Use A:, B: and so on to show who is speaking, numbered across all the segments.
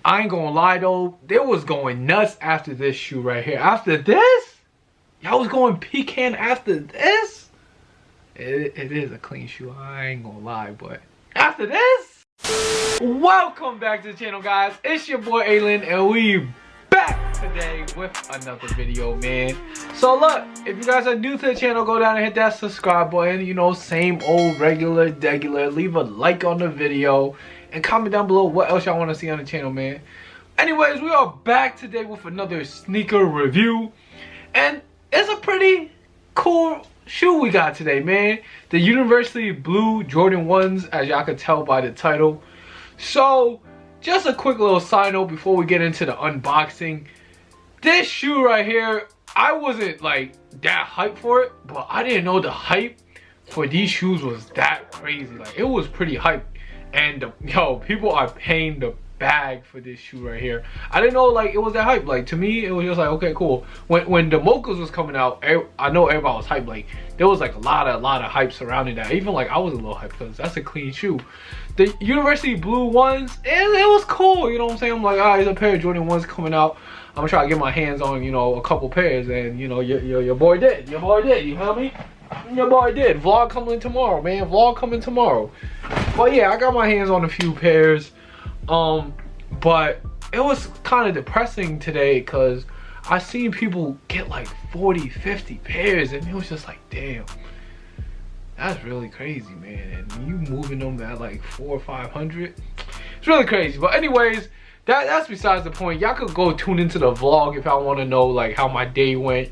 A: I ain't gonna lie though, they was going nuts after this shoe right here. After this, y'all was going pecan after this. It is a clean shoe, I ain't gonna lie, but after this, welcome back to the channel, guys. It's your boy ALin, and we back today with another video, man. So look, if you guys are new to the channel, go down and hit that subscribe button. You know, same old regular degular. Leave a like on the video and comment down below what else y'all want to see on the channel, man. Anyways, we are back today with another sneaker review, and it's a pretty cool shoe we got today, man. The University Blue Jordan 1s, as y'all can tell by the title. So just a quick little side note before we get into the unboxing. This shoe right here, I wasn't like that hyped for it, but I didn't know the hype for these shoes was that crazy. Like, it was pretty hyped, and yo, people are paying the bag for this shoe right here. I didn't know like it was that hype. Like, to me, it was just like, okay, cool. When the mochas was coming out, I know everybody was hyped. Like, there was like a lot of hype surrounding that. Even like I was a little hyped because that's a clean shoe. The University Blue ones, it was cool. You know what I'm saying? I'm like, alright, there's a pair of Jordan 1s coming out. I'm gonna try to get my hands on, you know, a couple pairs, and you know, your boy did. Your boy did. You feel me? Your boy did. Vlog coming tomorrow, man. Vlog coming tomorrow. But yeah, I got my hands on a few pairs. But it was kind of depressing today because I seen people get like 40, 50 pairs, and it was just like, damn, that's really crazy, man. And you moving them at like 400 or 500, it's really crazy. But anyways, that's besides the point. Y'all could go tune into the vlog if y'all want to know like how my day went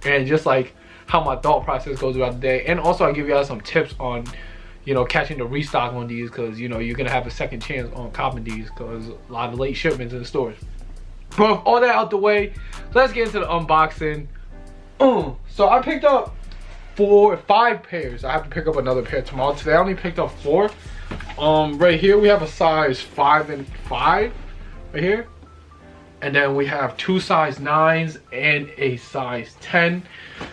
A: and just like how my thought process goes throughout the day. And also I give y'all some tips on, you know, catching the restock on these, because you know you're gonna have a second chance on copping these because a lot of late shipments in the stores. But with all that out the way, let's get into the unboxing. So I picked up 5 pairs. I have to pick up another pair tomorrow. Today I only picked up 4. Right here we have a size 5 and 5 right here, and then we have 2 size 9s and a size 10.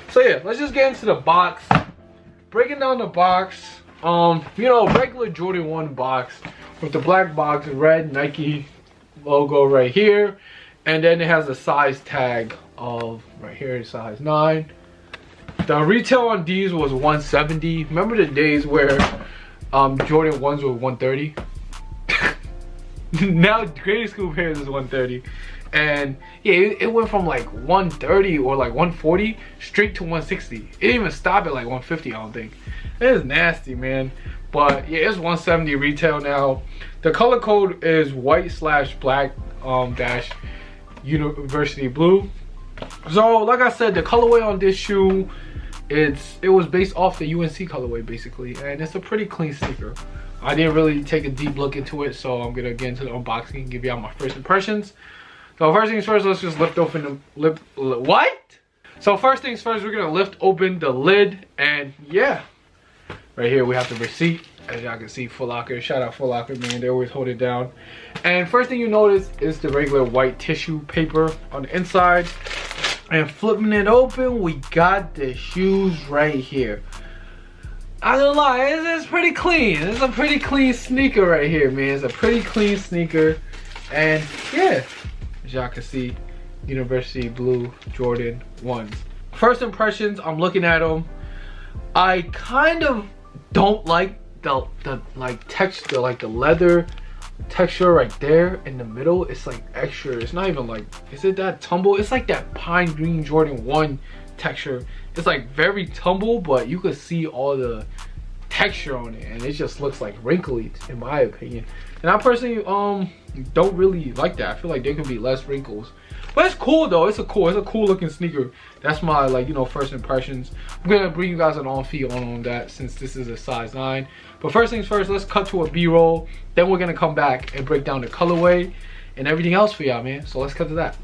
A: So yeah, let's just get into the box. Breaking down the box. You know, regular Jordan 1 box with the black box, red Nike logo right here, and then it has a size tag of right here, size 9. The retail on these was $170. Remember the days where Jordan 1s were $130? Now grade school pairs is $130, and yeah, it went from like $130 or like $140 straight to $160. It didn't even stop at like $150, I don't think. It is nasty, man. But yeah, it's $170 retail now. The color code is white/black dash University Blue. So like I said, the colorway on this shoe, it was based off the UNC colorway basically, and it's a pretty clean sneaker. I didn't really take a deep look into it, so I'm gonna get into the unboxing and give y'all my first impressions. So first things first, let's just lift open the So first things first, we're gonna lift open the lid, and yeah, right here we have the receipt. As y'all can see, Foot Locker. Shout out Foot Locker, man. They always hold it down. And first thing you notice is the regular white tissue paper on the inside. And flipping it open, we got the shoes right here. I don't lie, it's pretty clean. It's a pretty clean sneaker right here, man. It's a pretty clean sneaker. And yeah, as y'all can see, University Blue Jordan 1s. First impressions, I'm looking at them. I kind of don't like the like texture, like the leather texture right there in the middle. It's like extra. It's not even like, is it that tumble? It's like that pine green Jordan 1 texture. It's like very tumble, but you could see all the texture on it, and it just looks like wrinkly in my opinion. And I personally don't really like that. I feel like there could be less wrinkles, but it's cool though. It's a cool looking sneaker. That's my, like, you know, first impressions. I'm gonna bring you guys an on feed on that since this is a size 9. But first things first, let's cut to a B-roll. Then we're gonna come back and break down the colorway and everything else for y'all, man. So let's cut to that.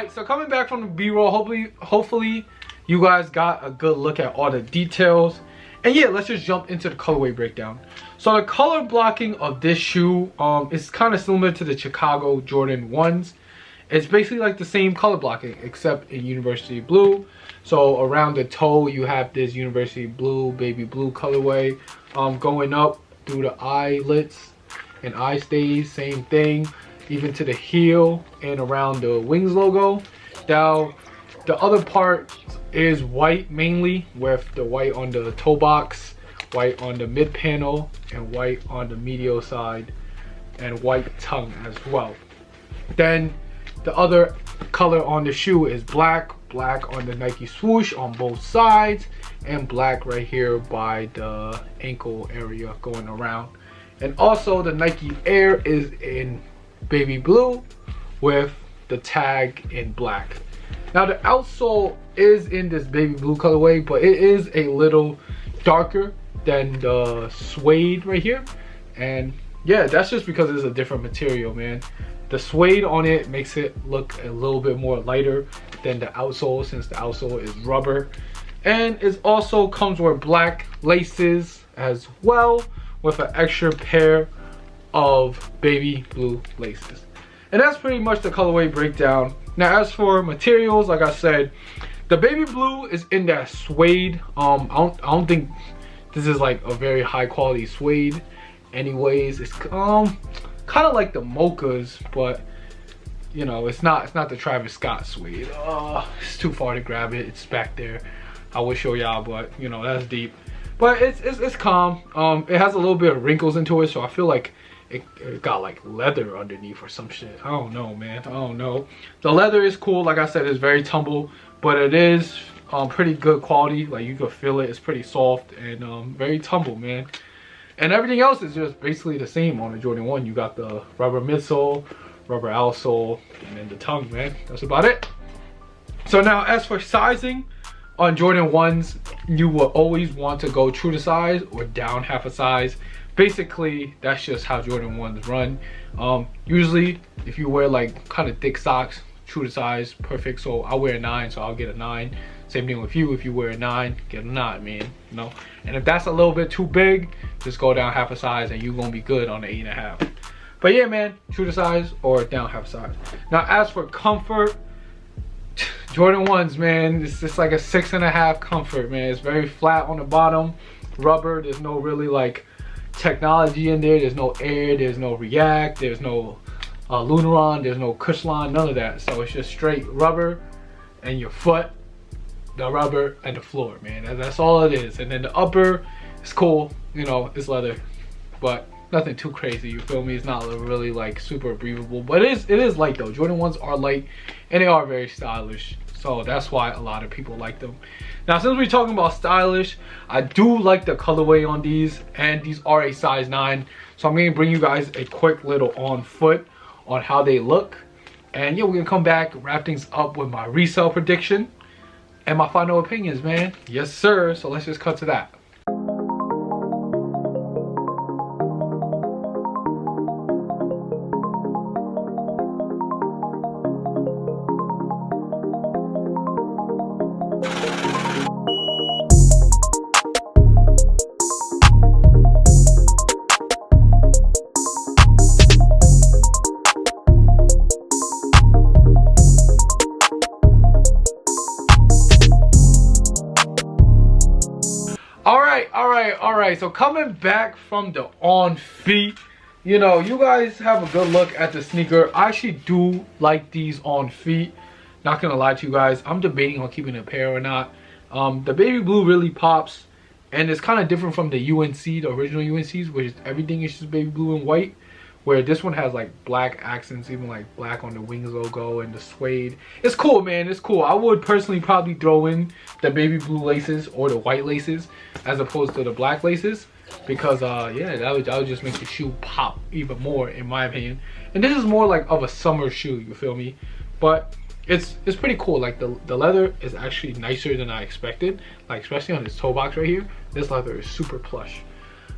A: Alright, so coming back from the B-roll, hopefully you guys got a good look at all the details. And yeah, let's just jump into the colorway breakdown. So the color blocking of this shoe is kind of similar to the Chicago Jordan 1s. It's basically like the same color blocking except in University Blue. So around the toe you have this University Blue, baby blue colorway. Going up through the eyelets and eye stays, same thing. Even to the heel and around the wings logo. Now the other part is white mainly, with the white on the toe box, white on the mid panel, and white on the medial side, and white tongue as well. Then the other color on the shoe is black on the Nike swoosh on both sides, and black right here by the ankle area going around. And also the Nike Air is in baby blue with the tag in black. Now the outsole is in this baby blue colorway, but it is a little darker than the suede right here. And yeah, that's just because it's a different material, man. The suede on it makes it look a little bit more lighter than the outsole, since the outsole is rubber. And it also comes with black laces as well, with an extra pair of baby blue laces. And that's pretty much the colorway breakdown. Now as for materials, like I said, the baby blue is in that suede. I don't think this is like a very high quality suede anyways. It's kind of like the mochas, but you know, it's not the Travis Scott suede. It's too far to grab it. It's back there. I will show y'all, but you know, that's deep. But it's calm. It has a little bit of wrinkles into it, so I feel like it got like leather underneath or some shit. I don't know, man. I don't know. The leather is cool. Like I said, it's very tumble, but it is pretty good quality. Like you can feel it. It's pretty soft and very tumble, man. And everything else is just basically the same on the Jordan 1. You got the rubber midsole, rubber outsole, and then the tongue, man. That's about it. So now as for sizing, on Jordan 1s, you will always want to go true to size or down half a size. Basically, that's just how Jordan 1s run. Usually, if you wear like kind of thick socks, true to size, perfect. So I'll wear a 9, so I'll get a 9. Same thing with you. If you wear a 9, get a 9, man. You know. And if that's a little bit too big, just go down half a size, and you're gonna be good on the 8.5. But yeah, man, true to size or down half a size. Now, as for comfort, Jordan 1s, man, it's just like a 6.5 comfort, man. It's very flat on the bottom, rubber. There's no really like technology in there. There's no air, there's no react, there's no Lunaron, there's no Cushlon, none of that. So it's just straight rubber and your foot, the rubber, and the floor, man. That's all it is. And then the upper is cool, you know, it's leather, but nothing too crazy, you feel me? It's not really like super breathable, but it is light though. Jordan 1s are light and they are very stylish, so that's why a lot of people like them. Now, since we're talking about stylish, I do like the colorway on these, and these are a size 9. So I'm gonna bring you guys a quick little on foot on how they look. And yeah, we're gonna come back, wrap things up with my resale prediction and my final opinions, man. Yes, sir. So let's just cut to that. All right, so coming back from the on feet, you know, you guys have a good look at the sneaker. I actually do like these on feet, not gonna lie to you guys. I'm debating on keeping a pair or not. The baby blue really pops, and it's kind of different from the UNC, the original UNCs, which everything is just baby blue and white, where this one has like black accents, even like black on the wings logo and the suede. It's cool, man. It's cool. I would personally probably throw in the baby blue laces or the white laces as opposed to the black laces, because yeah, that would just make the shoe pop even more, in my opinion. And this is more like of a summer shoe, you feel me? But it's pretty cool. Like the leather is actually nicer than I expected, like especially on this toe box right here. This leather is super plush.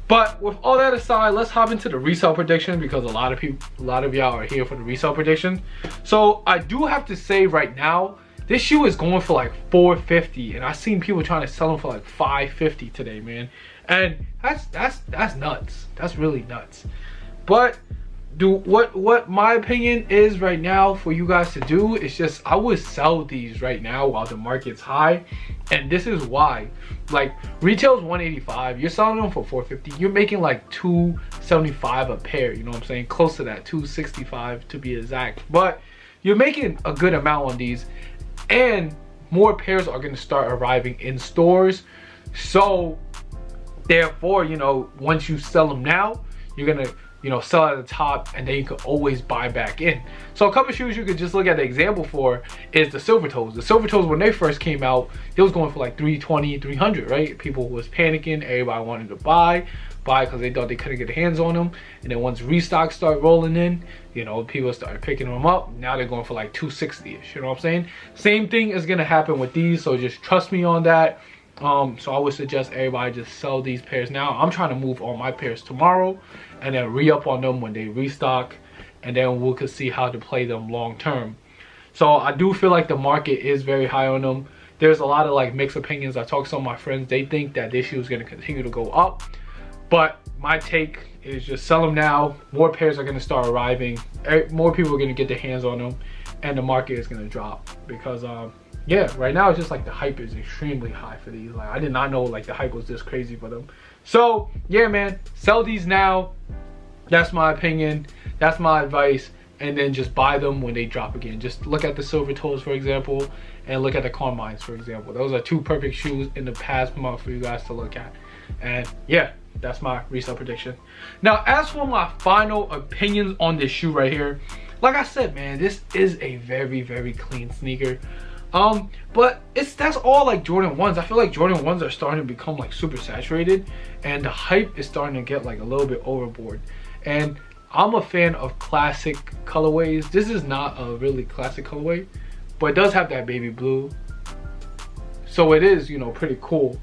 A: But with all that aside, let's hop into the resale prediction, because a lot of y'all are here for the resale prediction. So I do have to say right now, this shoe is going for like $450, and I've seen people trying to sell them for like $550 today, man. And that's nuts. That's really nuts. But what my opinion is right now for you guys to do is just, I would sell these right now while the market's high. And this is why. Like, retail's $185, you're selling them for $450, you're making like $275 a pair, you know what I'm saying? Close to that, $265 to be exact. But you're making a good amount on these, and more pairs are going to start arriving in stores. So therefore, you know, once you sell them now, you're gonna, you know, sell at the top, and then you can always buy back in. So a couple shoes you could just look at the example for is the silver toes. The silver toes, when they first came out, it was going for like $320, $300, right? People was panicking, everybody wanted to buy because they thought they couldn't get their hands on them. And then once restock started rolling in, you know, people started picking them up. Now they're going for like $260-ish, you know what I'm saying? Same thing is gonna happen with these, so just trust me on that. So I would suggest everybody just sell these pairs now. I'm trying to move all my pairs tomorrow and then re-up on them when they restock, and then we could see how to play them long term. So I do feel like the market is very high on them. There's a lot of like mixed opinions. I talked to some of my friends, they think that this shoe is going to continue to go up, but my take is just sell them now. More pairs are going to start arriving, more people are going to get their hands on them, and the market is going to drop because yeah, right now it's just like the hype is extremely high for these. Like, I did not know like the hype was this crazy for them. So yeah, man, sell these now. That's my opinion, that's my advice. And then just buy them when they drop again. Just look at the silver toes, for example, and look at the Carmines, for example. Those are two perfect shoes in the past month for you guys to look at. And yeah, that's my resale prediction. Now, as for my final opinions on this shoe right here, like I said, man, this is a very, very clean sneaker. But that's all like Jordan 1s. I feel like Jordan 1s are starting to become like super saturated, and the hype is starting to get like a little bit overboard. And I'm a fan of classic colorways. This is not a really classic colorway, but it does have that baby blue, so it is, you know, pretty cool.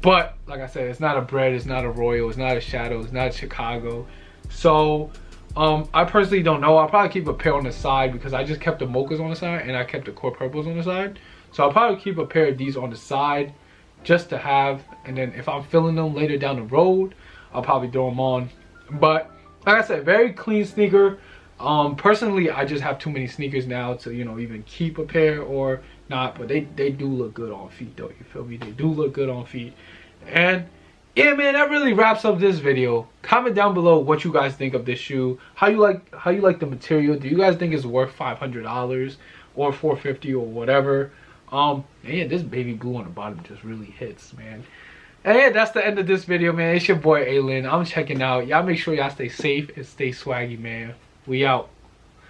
A: But like I said, it's not a Bread, it's not a Royal, it's not a Shadow, it's not a Chicago. So I personally don't know. I'll probably keep a pair on the side because I just kept the mochas on the side and I kept the core purples on the side. So I'll probably keep a pair of these on the side just to have, and then if I'm feeling them later down the road, I'll probably throw them on. But like I said, very clean sneaker. Personally, I just have too many sneakers now to, you know, even keep a pair or not. But they do look good on feet though, you feel me? They do look good on feet. And yeah, man, that really wraps up this video. Comment down below what you guys think of this shoe. How you like the material. Do you guys think it's worth $500 or $450 or whatever? And yeah, this baby blue on the bottom just really hits, man. And yeah, that's the end of this video, man. It's your boy ALin. I'm checking out. Y'all make sure y'all stay safe and stay swaggy, man. We out.